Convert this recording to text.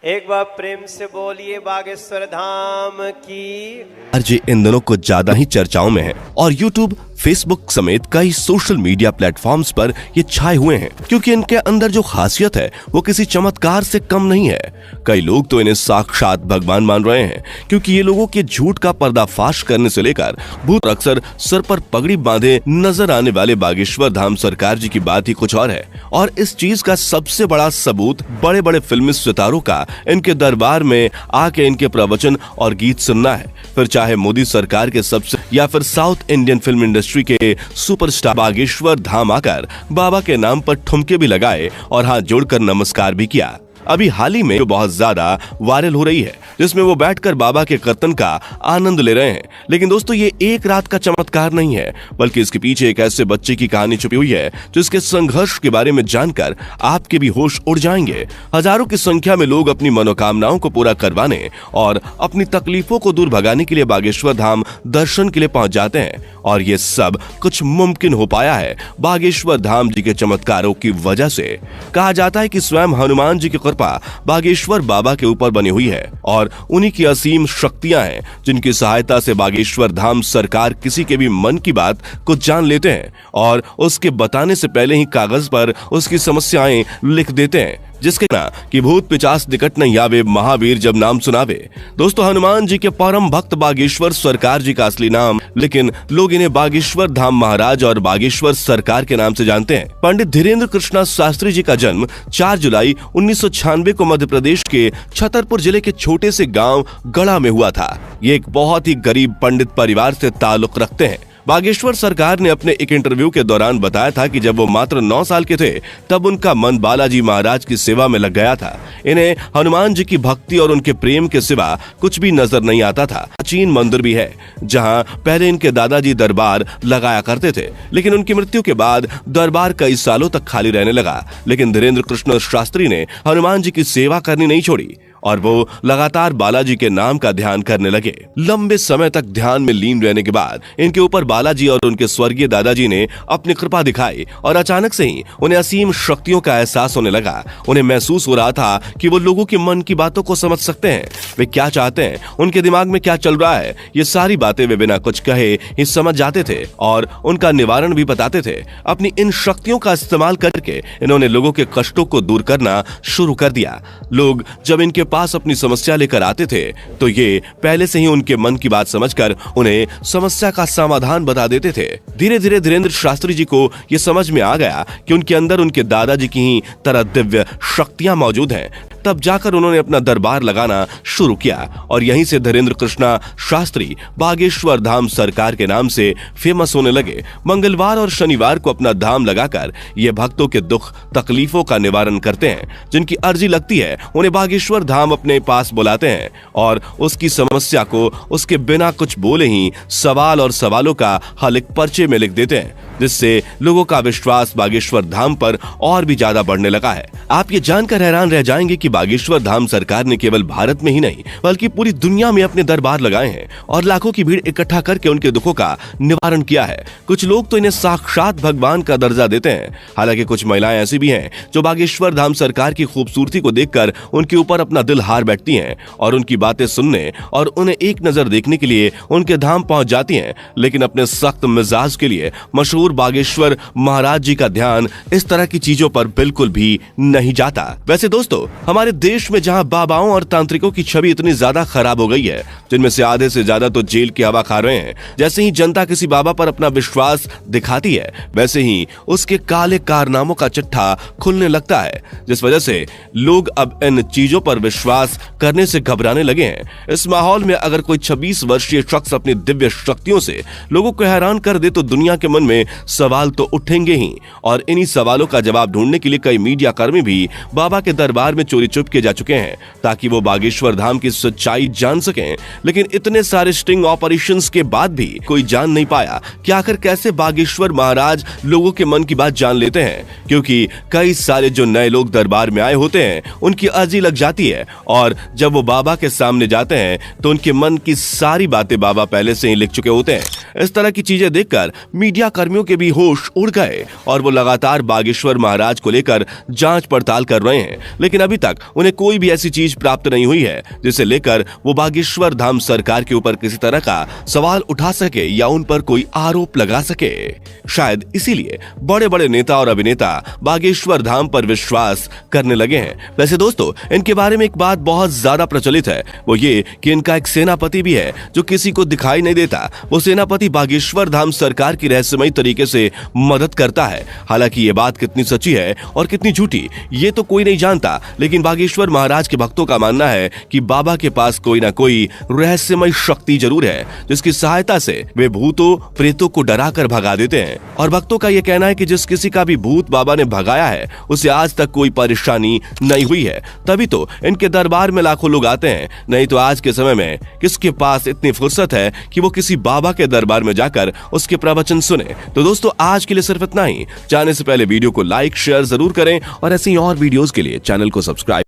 एक बार प्रेम से बोलिए बागेश्वर धाम की। अर्जी इन दिनों कुछ ज्यादा ही चर्चाओं में है और YouTube, फेसबुक समेत कई सोशल मीडिया प्लेटफॉर्म्स पर ये छाए हुए हैं क्योंकि इनके अंदर जो खासियत है वो किसी चमत्कार से कम नहीं है। कई लोग तो इन्हें साक्षात भगवान मान रहे हैं क्योंकि ये लोगों के झूठ का पर्दाफाश करने से लेकर भूत अक्सर सर पर पगड़ी बांधे नजर आने वाले बागेश्वर धाम सरकार जी की बात ही कुछ और है। और इस चीज का सबसे बड़ा सबूत बड़े बड़े फिल्मी सितारों का इनके दरबार में आके इनके प्रवचन और गीत सुनना है। फिर चाहे मोदी सरकार के सबसे या फिर साउथ इंडियन फिल्म इंडस्ट्री के सुपरस्टार बागेश्वर धाम आकर बाबा के नाम पर ठुमके भी लगाए और हाथ जोड़कर नमस्कार भी किया। अभी हाल ही में जो बहुत ज्यादा वायरल हो रही है जिसमें वो बैठकर बाबा के कीर्तन का आनंद ले रहे हैं। लेकिन दोस्तों ये एक रात का चमत्कार नहीं है बल्कि इसके पीछे एक ऐसे बच्चे की कहानी छुपी हुई है जिसके संघर्ष के बारे में जानकर आपके भी होश उड़ जाएंगे। हजारों की संख्या में लोग अपनी मनोकामनाओं को पूरा करवाने और अपनी तकलीफों को दूर भगाने के लिए बागेश्वर धाम दर्शन के लिए पहुंच जाते हैं और ये सब कुछ मुमकिन हो पाया है बागेश्वर धाम जी के चमत्कारों की वजह से। कहा जाता है कि स्वयं हनुमान जी की कृपा बागेश्वर बाबा के ऊपर बनी हुई है और उन्हीं की असीम शक्तियां हैं जिनकी सहायता से बागेश्वर धाम सरकार किसी के भी मन की बात को जान लेते हैं और उसके बताने से पहले ही कागज पर उसकी समस्याएं लिख देते हैं, जिसके ना कि भूत पिचास निकट नहीं आवे, महावीर जब नाम सुनावे। दोस्तों हनुमान जी के परम भक्त बागेश्वर सरकार जी का असली नाम, लेकिन लोग इन्हें बागेश्वर धाम महाराज और बागेश्वर सरकार के नाम से जानते हैं। पंडित धीरेन्द्र कृष्णा शास्त्री जी का जन्म 4 जुलाई 1996 को मध्य प्रदेश के छतरपुर जिले के छोटे से गांव गढ़ा में हुआ था। ये एक बहुत ही गरीब पंडित परिवार से ताल्लुक रखते हैं। बागेश्वर सरकार ने अपने एक इंटरव्यू के दौरान बताया था कि जब वो मात्र 9 साल के थे तब उनका मन बालाजी महाराज की सेवा में लग गया था। इन्हें हनुमान जी की भक्ति और उनके प्रेम के सिवा कुछ भी नजर नहीं आता था। प्राचीन मंदिर भी है जहां पहले इनके दादाजी दरबार लगाया करते थे, लेकिन उनकी मृत्यु के बाद दरबार कई सालों तक खाली रहने लगा। लेकिन धीरेन्द्र कृष्ण शास्त्री ने हनुमान जी की सेवा करनी नहीं छोड़ी और वो लगातार बालाजी के नाम का ध्यान करने लगे। लंबे समय तक ध्यान में लीन रहने के बाद इनके ऊपर बालाजी और उनके स्वर्गीय दादाजी ने अपनी कृपा दिखाई और अचानक से ही उन्हें असीम शक्तियों का एहसास होने लगा। उन्हें महसूस हो रहा था कि वो लोगों के मन की बातों को समझ सकते हैं, वे क्या चाहते हैं, उनके दिमाग में क्या चल रहा है। ये सारी बातें वे बिना कुछ कहे ही समझ जाते थे और उनका निवारण भी बताते थे। अपनी इन शक्तियों का इस्तेमाल करके इन्होंने लोगों के कष्टों को दूर करना शुरू कर दिया। लोग जब इनके पास अपनी समस्या लेकर आते थे तो ये पहले से ही उनके मन की बात समझकर उन्हें समस्या का समाधान बता देते थे। धीरे धीरे धीरेन्द्र शास्त्री जी को ये समझ में आ गया कि उनके अंदर उनके दादाजी की ही तरह दिव्य शक्तियां मौजूद हैं। तब जाकर उन्होंने अपना दरबार लगाना शुरू किया और यहीं से धीरेन्द्र कृष्णा शास्त्री बागेश्वर धाम सरकार के नाम से फेमस होने लगे। मंगलवार और शनिवार को अपना धाम लगाकर ये भक्तों के दुख तकलीफों का निवारण करते हैं। जिनकी अर्जी लगती है उन्हें बागेश्वर धाम अपने पास बुलाते हैं और उसकी समस्या को उसके बिना कुछ बोले ही सवाल और सवालों का हल एक पर्चे में लिख देते हैं, जिससे लोगों का विश्वास बागेश्वर धाम पर और भी ज्यादा बढ़ने लगा है। आप ये जानकर हैरान रह जाएंगे कि बागेश्वर धाम सरकार ने केवल भारत में ही नहीं बल्कि पूरी दुनिया में अपने दरबार लगाए हैं और लाखों की भीड़ इकट्ठा करके उनके दुखों का निवारण किया है। कुछ लोग तो इन्हें साक्षात भगवान का दर्जा देते हैं। हालांकि कुछ महिलाएं ऐसी भी हैं जो बागेश्वर धाम सरकार की खूबसूरती को देखकर उनके ऊपर अपना दिल हार बैठती हैं और उनकी बातें सुनने और उन्हें एक नजर देखने के लिए उनके धाम पहुंच जाती हैं। लेकिन अपने सख्त मिजाज के लिए मशहूर बागेश्वर महाराज जी का ध्यान इस तरह की चीजों पर बिल्कुल भी नहीं जाता। वैसे दोस्तों हमारे देश में जहां बाबाओं और तांत्रिकों की छवि इतनी ज्यादा खराब हो गई है, जिनमें से आधे से ज्यादा तो जेल की हवा खा रहे हैं, जैसे ही जनता किसी बाबा पर अपना विश्वास दिखाती है वैसे ही उसके काले कारनामों का चिट्ठा खुलने लगता है, जिस वजह से लोग अब इन चीजों पर विश्वास करने से घबराने लगे हैं। इस माहौल में अगर कोई 26 वर्षीय शख्स अपनी दिव्य शक्तियों से लोगों को हैरान कर दे तो दुनिया के मन में सवाल तो उठेंगे ही और इन्हीं सवालों का जवाब ढूंढने के लिए कई मीडिया कर्मी भी बाबा के दरबार में चोरी चुपके जा चुके हैं ताकि वो बागेश्वर धाम की सच्चाई जान सकें। लेकिन इतने सारे स्टिंग ऑपरेशंस के बाद भी कोई जान नहीं पाया कि आखिर कैसे बागेश्वर महाराज लोगों के मन की बात जान लेते हैं, क्योंकि कई सारे जो नए लोग दरबार में आए होते हैं उनकी अर्जी लग जाती है और जब वो बाबा के सामने जाते हैं तो उनके मन की सारी बातें बाबा पहले से ही लिख चुके होते हैं। इस तरह की चीजें देखकर मीडिया कर्मियों के भी होश उड़ गए और वो लगातार बागेश्वर महाराज को लेकर जांच पड़ताल कर रहे हैं, लेकिन अभी तक उन्हें कोई भी ऐसी चीज प्राप्त नहीं हुई है जिसे लेकर वो बागेश्वर धाम सरकार के ऊपर किसी तरह का सवाल उठा सके या उन पर कोई आरोप लगा सके। शायद इसीलिए बड़े बड़े नेता और अभिनेता बागेश्वर धाम पर विश्वास करने लगे हैं। वैसे दोस्तों, इनके बारे में एक बात बहुत ज्यादा प्रचलित है, वो ये कि इनका एक सेनापति भी है जो किसी को दिखाई नहीं देता। वो सेनापति बागेश्वर धाम सरकार की रहस्यमयी तरीके से मदद करता है। हालांकि ये बात कितनी सच्ची है और कितनी झूठी ये तो कोई नहीं जानता, लेकिन बागेश्वर महाराज के भक्तों का मानना है कि बाबा के पास कोई ना कोई रहस्यमय शक्ति जरूर है जिसकी सहायता से वे भूतों प्रेतों को डराकर भगा देते हैं। और भक्तों का यह कहना है कि जिस किसी का भी भूत बाबा ने भगाया है उसे आज तक कोई परेशानी नहीं हुई है। तभी तो इनके दरबार में लाखों लोग आते हैं, नहीं तो आज के समय में किसके पास इतनी फुर्सत है कि वो किसी बाबा के दरबार में जाकर उसके प्रवचन सुने। तो दोस्तों, आज के लिए सिर्फ इतना ही। जाने से पहले वीडियो को लाइक शेयर जरूर करें और ऐसी और वीडियोस के लिए चैनल को सब्सक्राइब